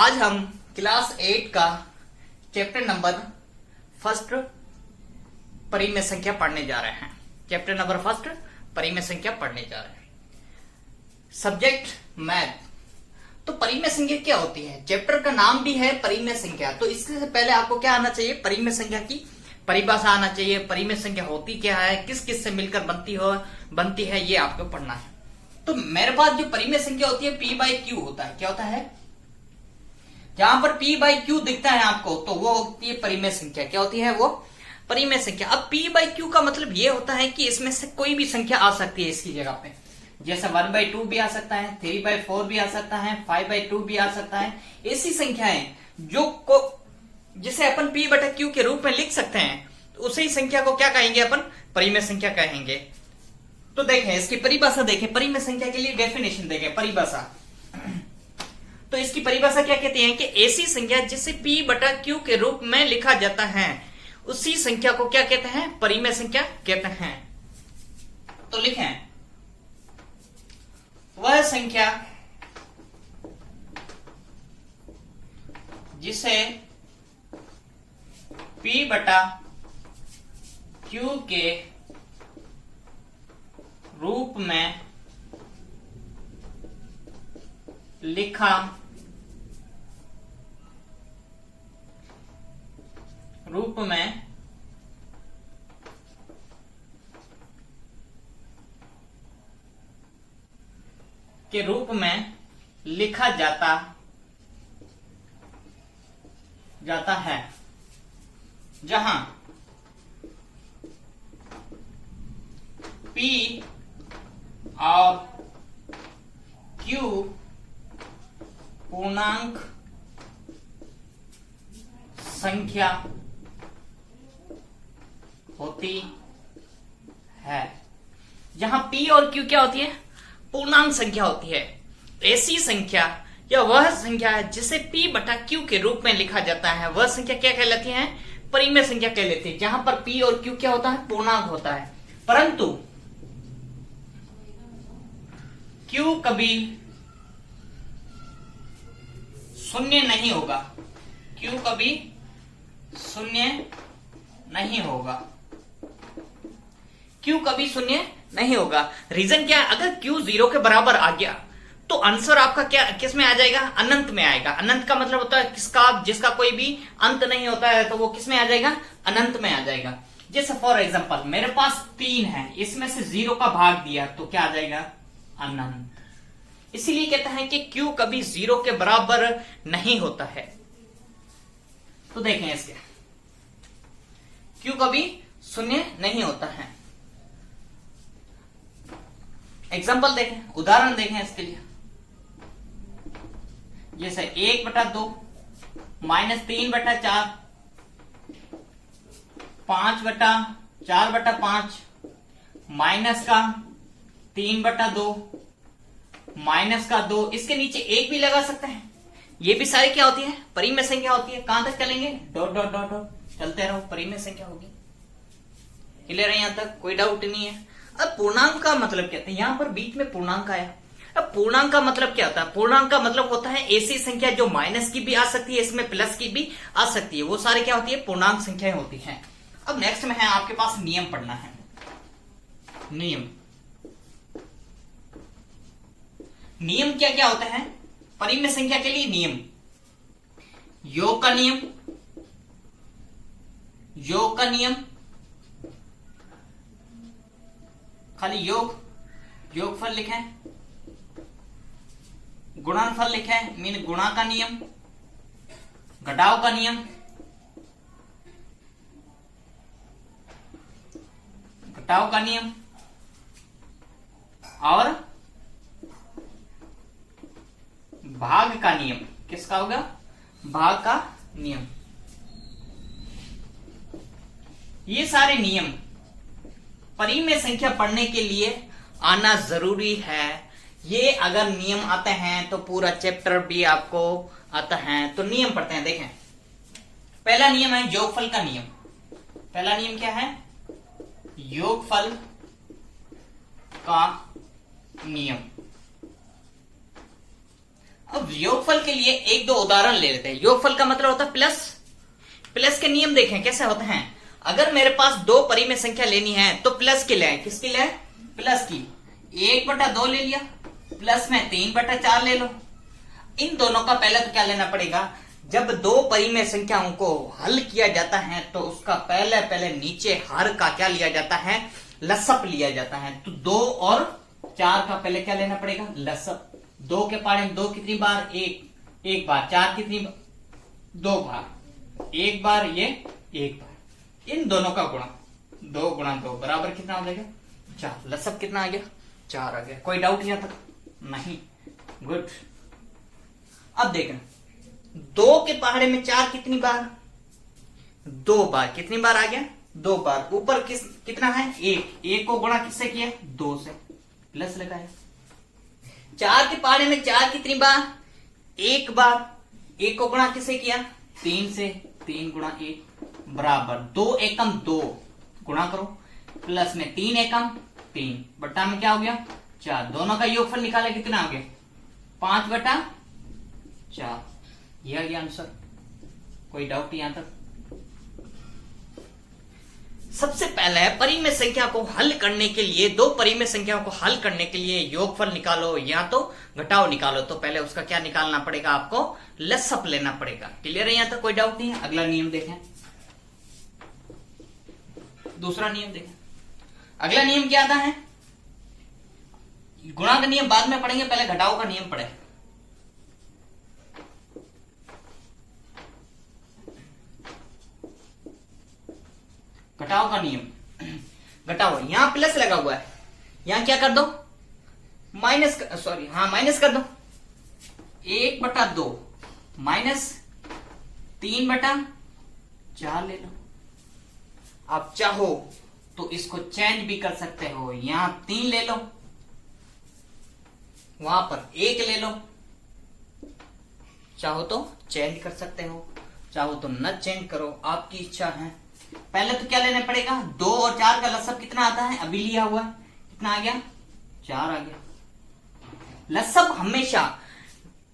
आज हम क्लास 8 का चैप्टर नंबर फर्स्ट परिमेय संख्या पढ़ने जा रहे हैं। चैप्टर नंबर फर्स्ट परिमेय संख्या पढ़ने जा रहे हैं। Subject math. तो परिमेय संख्या क्या होती है? चैप्टर का नाम भी है परिमेय संख्या। तो इससे पहले आपको क्या आना चाहिए? परिमेय संख्या की परिभाषा आना चाहिए। परिमेय संख्या होती क्या है, किस किस से मिलकर बनती है, ये आपको पढ़ना है। तो मेरे पास जो परिमेय संख्या होती है P बाई Q होता है। क्या होता है? जहां पर P बाई Q दिखता है आपको, तो वो होती है परिमेय संख्या। क्या होती है वो? परिमेय संख्या। अब P बाई Q का मतलब ये होता है कि इसमें से कोई भी संख्या आ सकती है इसकी जगह पे। जैसे 1/2 भी आ सकता है, 3/4 भी आ सकता है, 5/2 भी आ सकता है। ऐसी संख्याएं जिसे अपन P बटा Q के रूप में लिख सकते हैं, तो उसी संख्या को क्या कहेंगे? अपन परिमेय संख्या कहेंगे। तो देखें इसकी परिभाषा, देखें परिमेय संख्या के लिए डेफिनेशन देखें, परिभाषा। तो इसकी परिभाषा क्या कहती है कि ऐसी संख्या जिसे P बटा Q के रूप में लिखा जाता है, उसी संख्या को क्या कहते हैं? परिमेय संख्या कहते हैं। तो लिखें, वह संख्या जिसे P बटा Q के रूप में लिखा जाता है, जहां P और Q पूर्णांक संख्या होती है। जहां P और Q क्या होती है? पूर्णांक संख्या होती है। ऐसी संख्या या वह संख्या है जिसे P बटा Q के रूप में लिखा जाता है, वह संख्या क्या कहलाती है? परिमेय संख्या कहलाती है। जहां पर P और Q क्या होता है? पूर्णांक होता है। परंतु Q कभी शून्य नहीं होगा। Q कभी शून्य नहीं होगा। Q कभी शून्य नहीं होगा। रीजन क्या है? अगर Q 0 के बराबर आ गया तो आंसर आपका क्या किस में आ जाएगा? अनंत में आएगा। अनंत का मतलब होता है जिसका कोई भी अंत नहीं होता है, तो वो किस में आ जाएगा? अनंत में आ जाएगा। जैसे फॉर एग्जांपल मेरे पास 3 है, इसमें से 0 का भाग दिया तो क्या आ जाएगा? अनंत। इसीलिए कहता है कि Q कभी 0 के बराबर नहीं होता है। तो देखें इसके, Q कभी शून्य नहीं होता है। एग्जाम्पल देखें, उदाहरण देखें इसके लिए। जैसे 1/2 -3/4 5/4/5 माइनस का 3/2 माइनस का 2। इसके नीचे 1 भी लगा सकते हैं। ये भी सारी क्या होती है? परिमेय संख्या होती है। कहां तक चलेंगे? डॉट डॉट डॉट डॉट चलते रहो, परिमेय संख्या होगी। क्लियर है? यहां तक कोई डाउट नहीं है। अब पूर्णांक का मतलब क्या है? यहां पर बीच में पूर्णांक आया। अब पूर्णांक का मतलब क्या होता है? पूर्णांक का मतलब होता है ऐसी संख्या जो माइनस की भी आ सकती है, इसमें प्लस की भी आ सकती है। वो सारी क्या होती है? पूर्णांक संख्याएं होती हैं। अब नेक्स्ट में है आपके पास नियम पढ़ना है। नियम क्या क्या होते हैं परिमेय संख्या के लिए? नियम, योग का नियम, खाली योगफल लिखें, गुणनफल लिखें, मीन गुणा का नियम, घटाव का नियम, और भाग का नियम। किसका होगा? भाग का नियम। ये सारे नियम परिमेय संख्या पढ़ने के लिए आना जरूरी है। ये अगर नियम आते हैं तो पूरा चैप्टर भी आपको आता है। तो नियम पढ़ते हैं। देखें, पहला नियम है योगफल का नियम। पहला नियम क्या है? योगफल का नियम। अब योगफल के लिए एक दो उदाहरण ले लेते हैं। योगफल का मतलब होता है प्लस। प्लस के नियम देखें कैसे होते हैं। अगर मेरे पास दो परिमेय संख्या लेनी है तो प्लस की लें। किसकी लें? प्लस की। 1/2 ले लिया, प्लस में 3/4 ले लो। इन दोनों का पहले तो क्या लेना पड़ेगा, जब दो परिमेय संख्याओं को हल किया जाता है तो उसका पहले नीचे हर का क्या लिया जाता है, लसअप लिया जाता है। तो 2 और 4 का पहले क्या लेना पड़ेगा, लसअप। 2 के पहाड़े में 2 कितनी बार, एक बार। 4 कितनी बार, 2 बार। एक बार, ये एक बार। इन दोनों का गुणा 2 गुणा 2 बराबर कितना हो जाएगा, 4। लसअप कितना आ गया, 4 आ गया। कोई डाउट यहां तक? नहीं, गुड। अब देखें 2 के पहाड़े में 4 कितनी बार, 2 बार। कितनी बार आ गया, 2 बार। ऊपर कितना है, 1 को गुणा किससे किया, 2 से, प्लस लगाया। 4 के पहाड़े में 4 कितनी बार, 1 बार। 1 को गुणा किससे किया, 3 से, 3 गुणा 1 बराबर 2 एकम 2। गुणा करो, प्लस में 3 एकम 3, बट्टा में क्या हो गया, 4। दोनों का योगफल निकाले, कितना आ गया, 5/4। यह गया आंसर। कोई डाउट यहां तक? सबसे पहले परिमेय संख्या को हल करने के लिए, दो परिमेय संख्याओं को हल करने के लिए योगफल निकालो या तो घटाव निकालो, तो पहले उसका क्या निकालना पड़ेगा, आपको लसअप लेना पड़ेगा। क्लियर है यहां तक? कोई डाउट नहीं है? अगला नियम देखें, दूसरा नियम देखें। अगला नियम क्या आता है, गुणा का नियम बाद में पढ़ेंगे, पहले घटाव का नियम पढ़े। घटाव का नियम, घटाओ। यहां प्लस लगा हुआ है, यहां क्या कर दो, माइनस कर दो। 1/2 माइनस 3/4 ले लो। आप चाहो तो इसको चेंज भी कर सकते हो, यहां 3 ले लो, वहां पर 1 ले लो। चाहो तो चेंज कर सकते हो, चाहो तो न चेंज करो, आपकी इच्छा है। पहले तो क्या लेना पड़ेगा, 2 और 4 का लसअप कितना आता है, अभी लिया हुआ है, कितना आ गया, 4 आ गया। लसअप हमेशा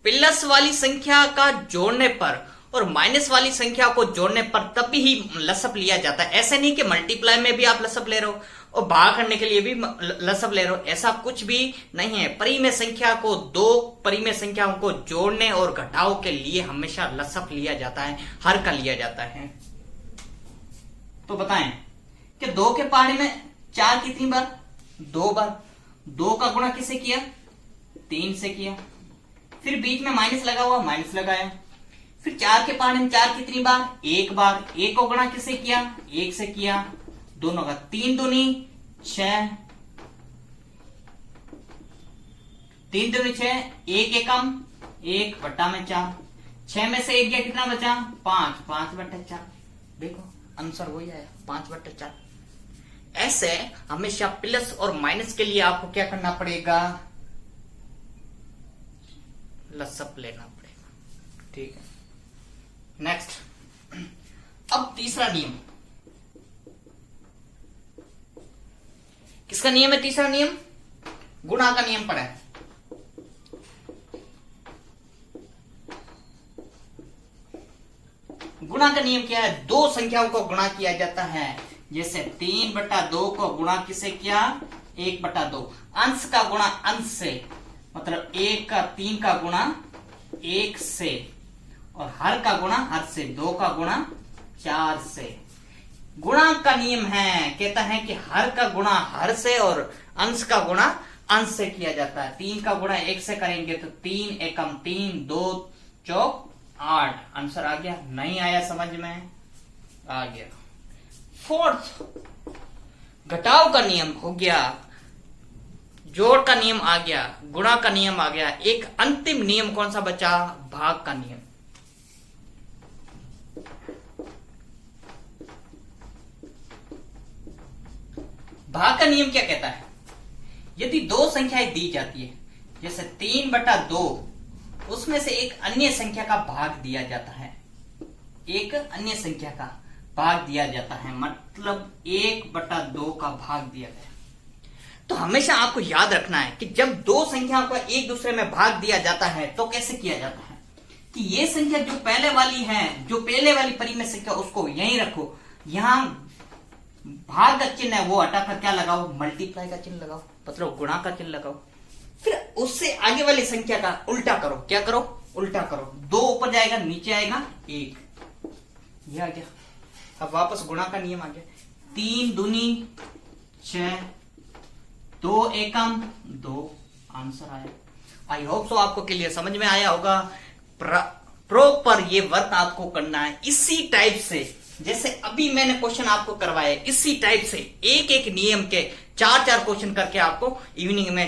प्लस वाली संख्या का जोड़ने पर और माइनस वाली संख्या को जोड़ने पर तभी ही लसअप लिया जाता है। ऐसे नहीं कि मल्टीप्लाई में भी आप लसअप ले रहे हो और भाग करने के लिए भी लसअप ले रहे हो, ऐसा कुछ भी नहीं है। परिमेय संख्या को, दो परिमेय संख्याओं को जोड़ने और घटाव के लिए हमेशा लसअप लिया जाता है, हर का लिया जाता है। तो बताएं कि 2 के पहाड़े में 4 कितनी बार, 2 बार। 2 का गुणा किससे किया, 3 से किया। फिर बीच में माइनस लगा हुआ, माइनस लगाया। फिर 4 के पहाड़े में 4 कितनी बार, 1 बार। 1 को गुणा किससे किया, 1 से किया। दोनों का 3 दूनी 6, 3 दूनी 6, 1 एकम 1 बट्टा में 4। 6 में से 1 गया, कितना बचा, 5, 5/4। देखो आंसर वही आया, 5/4। ऐसे हमेशा प्लस और माइनस के लिए आपको क्या करना पड़ेगा, लसअप लेना पड़ेगा। ठीक है, नेक्स्ट। अब तीसरा नियम, किसका नियम है, तीसरा नियम गुणा का नियम पढ़ा है। गुणा का नियम क्या है, दो संख्याओं को गुणा किया जाता है। जैसे 3/2 को गुणा किसे किया, 1/2। अंश का गुणा अंश से, मतलब 1 का 3 का गुणा 1 से, और हर का गुणा हर से, 2 का गुणा 4 से। गुणा का नियम है, कहता है कि हर का गुणा हर से और अंश का गुणा अंश से किया जाता है। 3 का गुणा 1 से करेंगे तो 3 एकम 3, 2 चौक 8। आंसर आ गया? नहीं आया समझ में? आ गया। फोर्थ, घटाव का नियम हो गया, जोड़ का नियम आ गया, गुणा का नियम आ गया। एक अंतिम नियम कौन सा बचा, भाग का नियम। भाग का नियम क्या कहता है, यदि दो संख्याएं दी जाती है, जैसे 3/2, उसमें से एक अन्य संख्या का भाग दिया जाता है, एक अन्य संख्या का भाग दिया जाता है, मतलब 1/2 का भाग दिया गया, तो हमेशा आपको याद रखना है कि जब दो संख्याओं को एक दूसरे में भाग दिया जाता है तो कैसे किया जाता है कि ये संख्या जो पहले वाली है, जो पहले वाली परिमेय संख्या, उसको यहीं रखो, यहां भाग का चिन्ह है वो हटाकर क्या लगाओ, मल्टीप्लाई का चिन्ह लगाओ, मतलब गुणा का चिन्ह लगाओ। फिर उससे आगे वाली संख्या का उल्टा करो, क्या करो, उल्टा करो। 2 ऊपर जाएगा, नीचे आएगा 1, ये आ गया। अब वापस गुणा का नियम आ गया, 3 दूनी 6, 2 एकम 2, आंसर आया। आई होप सो आपको क्लियर समझ में आया होगा। प्रॉपर ये वर्क आपको करना है इसी टाइप से, जैसे अभी मैंने क्वेश्चन आपको करवाए, इसी टाइप से एक एक नियम के 4-4 क्वेश्चन करके आपको इवनिंग में